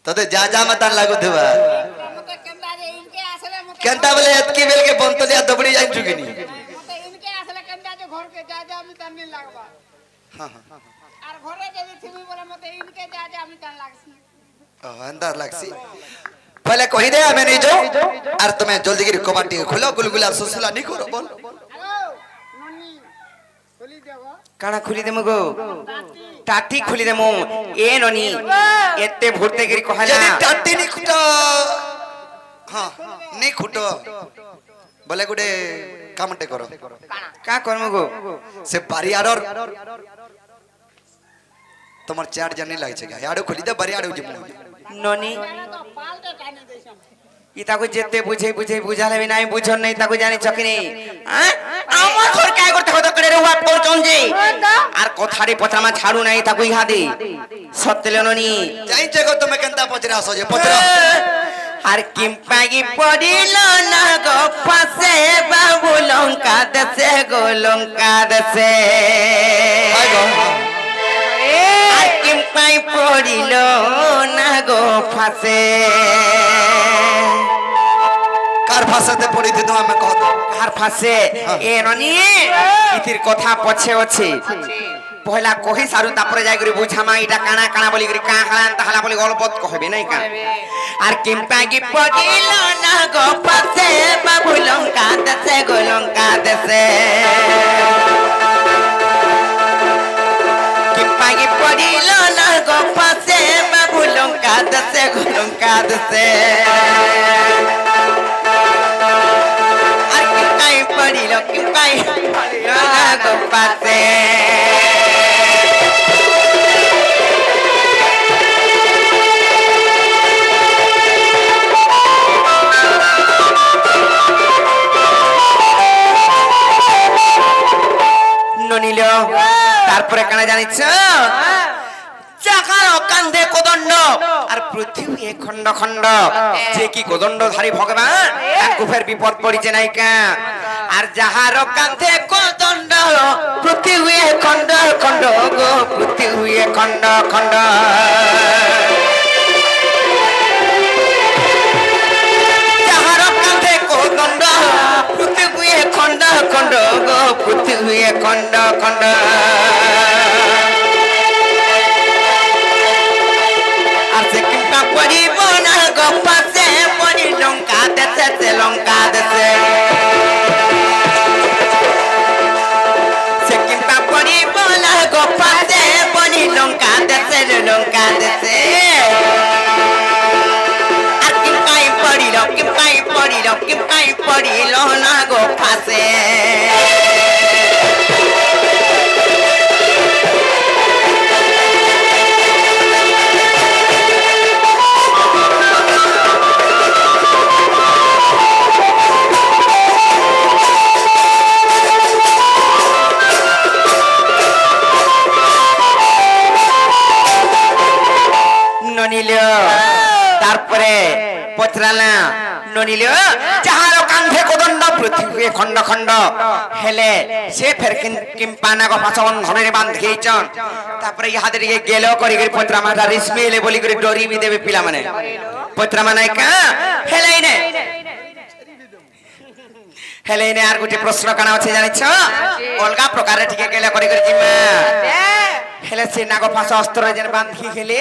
तते जा जा मत लागू थवा केंता बोले एतकी बेल के बंतलिया दबड़ी जाई चुकिनी मते इनके आसले केंता जे घर के जा जा আমি তান নি লাগবা हां আর ঘরে যদি তুমি বলে মতে ইনকে যা যা আমি তান লাগছি अंदर लागसी पहले कहि दे हमें नहीं जाओ और तुम्हें जल्दी गिर कबाटी खोलो गुलगुला सुसुला नहीं करो बोल হ্যালো ননি খুলি দেব কানা খুলি দেমু গো টাটি খুলি দেমু এ ননি এতে ভরতে গিরি কহালা यदि टाटी नहीं खुटो हां नहीं खुटो बोले गुडे कामटे करो का करमु गो से बारियाडर তোমার চার জানি লাগছে গা আড়ো খুলি দে বাড়ি আড়ো জিমু ননি তো পাল্টে টানি দেছম ইতাকু যেতে বুঝে বুঝে বুঝালে বি নাই বুঝন নাই তাকু জানি চকিনি আমার ঘর কাই করতে কত করে রুয়া পৌঁছন যে আর কথারে পত্রামা ছাড়ু নাই তাকু ইহাদে সত্যলে ননি যাইছে গো তুমি কেনতা পচরা আসো যে পচরা আর কিম্পাগি পড়িল না গো পাশে বাবু লঙ্কা দেশে গো লঙ্কা দেশে আই গো আর কিম্পাই পড়িল না গো ফাঁসে কার ভাষাতে পড়ি দিন আমি কত আর ফাঁসে এ ননি ইতির কথা পছে আছে পহলা কহি সারু তারপরে যাই করি বুঝামা এটা কানা কানা বলি করি কা হালান তাহলা বলি গল্পত কহবে নাই কা আর কিম্পাগি পড়িল না গো ফাঁসে বাবু লঙ্কা দেশে গো লঙ্কা দেশে কিম্পাগি পড়িল না গো ফাঁসে বাবু লঙ্কা দেশে গো লঙ্কা দেশে আর কিম্পাই পড়িল কিম্পাই পড়িল না গো ফাঁসে ননিল তারপরে কানা জানিছ চাকার কান্ধে কোদণ্ড আর পৃথিবী খণ্ড খণ্ড যে কি কোদণ্ডধারী ভগবান তাকে ফের বিপদ পড়িছে নাইকা আর যাহার কান্ধে কোদণ্ড পৃথিবী খণ্ড খণ্ড গো পৃথিবী খণ্ড খণ্ড যাহার কান্ধে কোদণ্ড পৃথিবী খণ্ড খণ্ড গো পৃথিবী খণ্ড খণ্ড আর সে কিম্পা পড়িব না গো পাশে পড়ি লঙ্কা দেশে সে লঙ্কা দেশে সে কিম্পা পড়িব না গো পাশে পড়ি লঙ্কা দেশে লঙ্কা দেশে আর কিম্পাই পড়িল কিম্পাই পড়িল কিম্পাই পড়িল না গো পাশে ননিল তারপরে পচরালা ননিল যাহার কান্ধে কোদণ্ড পৃথিবী খণ্ড খণ্ড হেলে সে ফের কিম্পা নাগ ফাঁসন ধরে বাঁধিয়েছন তারপরে ইহাদে গেল করি করি পত্রামাটা রিসমি এলে বলি করে ডরি বি দেবে পিলা মানে পত্রামা নাইকা হেলে নে হেলে নে আর গোটে প্রশ্ন কানা আছে জানিছ অলগা প্রকারে ঠিক গেলে করি করি জিমা হেলে সে নাগ পাশ অস্ত্র যেন বাঁধি খেলে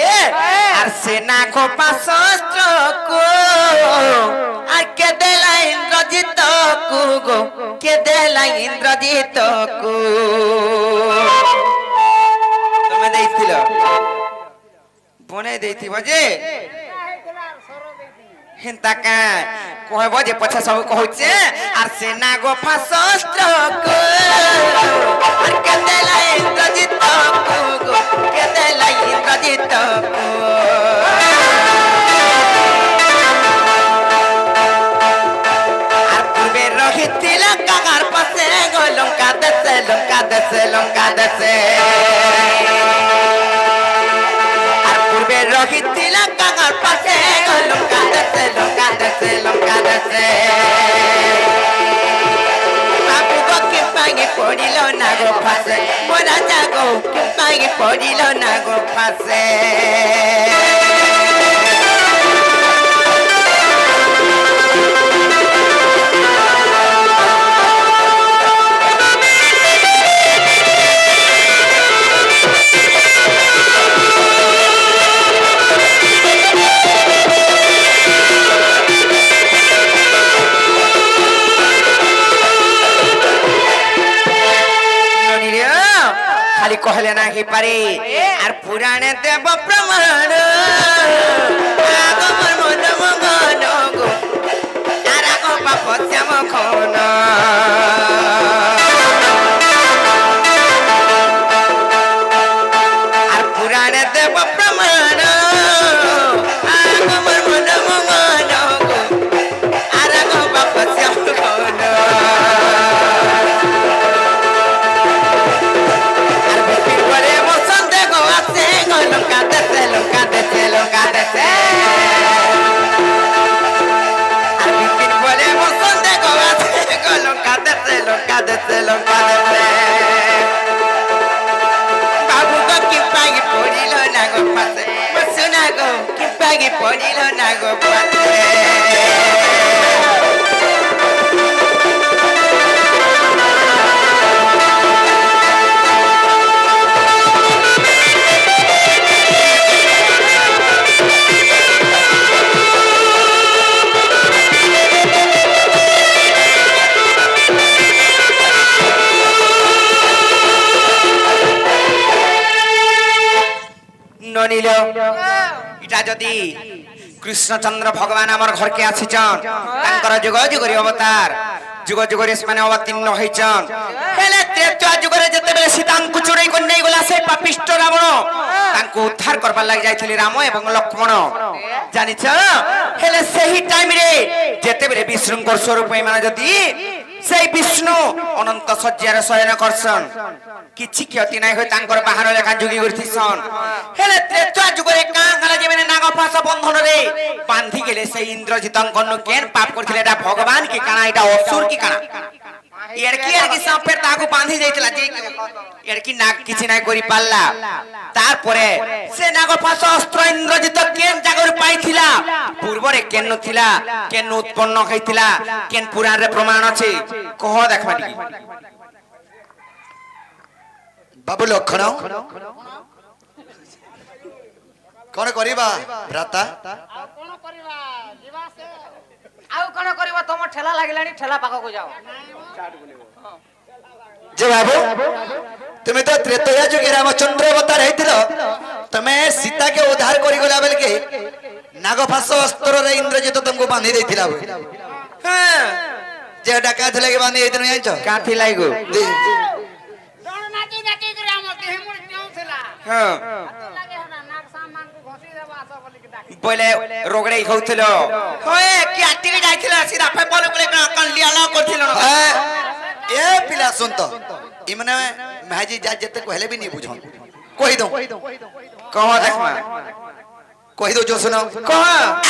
আর সে নাগ পাশ অস্ত্র কো আর কে দেলা ইন্দ্রজিত কু গো কে দেলা ইন্দ্রজিত কু তুমি দেইছিল বনে দেইতিব যে হেন্তা কা কহব যে পছা সব কହୁছে আর সে নাগ পাশ অস্ত্র কো আর কে দেলা ইন্দ্রজিত কু গো কে দেলা ইন্দ্রজিত কু আর পূর্বে রহিছিল কাকার পাশে গো লঙ্কা দেশে লঙ্কা দেশে লঙ্কা দেশে আর পূর্বে রহিছিল কাকার পাশে গো লঙ্কা দেশে লঙ্কা দেশে লঙ্কা দেশে বাবু গো কিম্পাগি পড়িল না গো ফাঁসে মোরা যাগো কিম্পাগি পড়িল না গো ফাঁসে পারে আর পুরাণে দেব প্রমাণ আগমন মন মঙ্গল গো আর আগ পাপ শ্যাম খন আর পুরাণে দেব প্রমাণ আগমন মন মঙ্গল গো আর আগ পাপ শ্যাম খন পড়িল না গো পাতে ননিল এটা যদি কৃষ্ণচন্দ্র ভগবান আমার ঘরকে আসিছন তাঙ্কর যুগ যুগরে অবতার যুগ যুগরে মানে অবতীর্ণ হইছন হেলে ত্রেতা যুগরে যেতেবেলে সীতাঙ্কু চুরাই করে নেই গলা সেই পাপিষ্ট রাবণ তাঙ্কু উদ্ধার করবার লাগি যাইছিলি রাম এবং লক্ষ্মণ জানিছ হেলে সেই টাইম রে যেতেবেলে বিষ্ণুঙ্কর স্বরূপ মানে যদি সেই বিষ্ণু অনন্ত শয্যার শয়ন করছন କିଛି କ୍ଷତି ନାହିଁ ହୋଇ ତାଙ୍କର ବାହାର ଲେଖା ଯୋଗୀ କରିଥିସନ୍ ହେଲେ ତ୍ରେତା ଯୁଗରେ କାଁ ହେଲା ଯେମାନେ ନାଗପାଶ ବନ୍ଧନରେ ବାନ୍ଧି ଗଲେ ସେଇ ଇନ୍ଦ୍ରଜିତଙ୍କନୁ କେନ୍ ପାପ କରିଥିଲେ ଏଟା ଭଗବାନ କି କାଣା ଏଟା ଅସୁର କି କାଣା ଏଡକି ସାପେର ତାକୁ ବାନ୍ଧି ଦେଇଥିଲା ଯେ ଏଡକି ନା କିଛି ନାହିଁ କରି ପାରଲା ତାରପରେ ସେ ନାଗପାଶ ଅସ୍ତ୍ର ଇନ୍ଦ୍ରଜିତ କେନ୍ ଜାଗାରୁ ପାଇଥିଲା ପୂର୍ବରେ କେନ୍ ନଥିଲା କେନ୍ ଉତ୍ପନ୍ନ ହେଇଥିଲା କେନ୍ ପୁରାଣରେ ପ୍ରମାଣ ଅଛି କହ ଦେଖବା ଟିକେ बाबू लक्षण कौन करिबा भ्राता कौन करिबा जीवा से आउ कोन करबो तम ठेला लागिलानी ठेला पाखो को जाओ जे बाबू तुम्हें तो त्रेतया जुगे रामचंद्र अवतार हेतिलो तमे सीता के उद्धार करि गला बेल के नागफास अस्त्र रे इंद्रजित तुमको बांधी देथिला हां जे डका थले के बांधी देथिनो जानिछो काथी लागो डोन नाची नाची करे हम के हमर क्यों थिला हां लागे हना नाग सामान को घोसी देबा आसा बोली के डाकी बोले रोगड़े खाउथिलो होए कि आटी के जाइथिला सीधा पे बोले बोले कन लियाला करथिलो ए पिला सुन तो इमने महजी जा जते कहले भी नहीं बुझन कहि दो कह देखमा कहि दो जो सुनो कह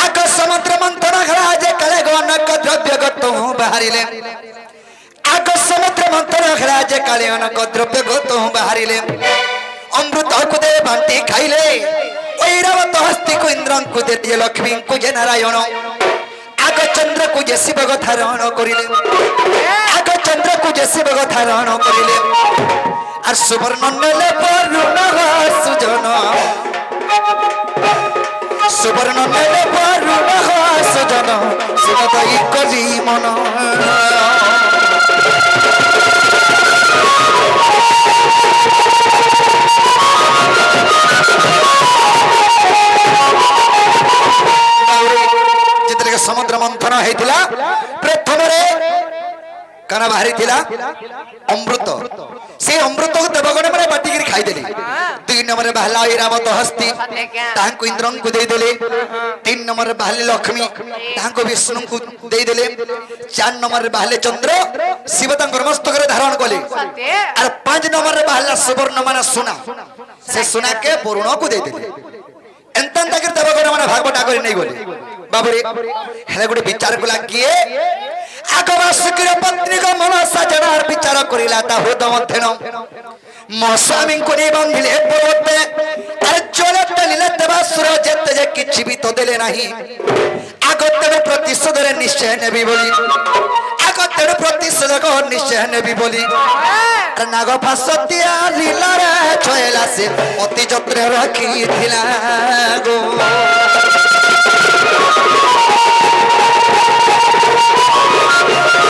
आग समुद्र मंथन घड़ा जे कले गनक द्रव्य गतो बाहरिले आग समुद्र मंथन घड़ा जे कले गनक द्रव्य गतो बाहरिले अमृत को दे बांटी खाइले ऐरावत हस्ती को इंद्रन को दे दिए लक्ष्मी को जे नारायण आग चंद्र को जे शिव धारण करिले आग चंद्र को जे शिव धारण करिले আর সুবর্ণ নেলে বরুণ সুজন সুবর্ণ নেলে বরুণ সুজন সুনদই কলি মন যেতকে সমুদ্র মন্থন হয়েছিল প্রথমে কানা বাহারি থিলা অমৃত সেই অমৃত को देवगण माने बाटी कर खाई देले दुई नंबर बहला ऐरावत हस्ती तांको इंद्रन को दे देले तीन नंबर बहले लक्ष्मी तांको विष्णु को दे देले चार नंबर बहले चंद्र शिव तांकर मस्तक रे धारण कले और पांच नंबर बहला सुवर्ण माने सोना से सोना के वरुण को दे देले एंतन तक देवगण माने भागवटा करी नहीं गले बाबूरे हेले गुटे विचार को लागिए आगवासुकीर पत्नी को मनसा जनार विचार करिला ता होद मध्यन मो स्वामी को नहीं बांधिले बोलते अरे चोले तलिले देवासुर जेते जे किछि भी तो देले नाही आगतेर प्रतिशोध रे निश्चय नेबी बोली आगतेर प्रतिशोध को निश्चय नेबी बोली नाग फासतिया लीला रे छयला से अति जत्रे रखी थिला गो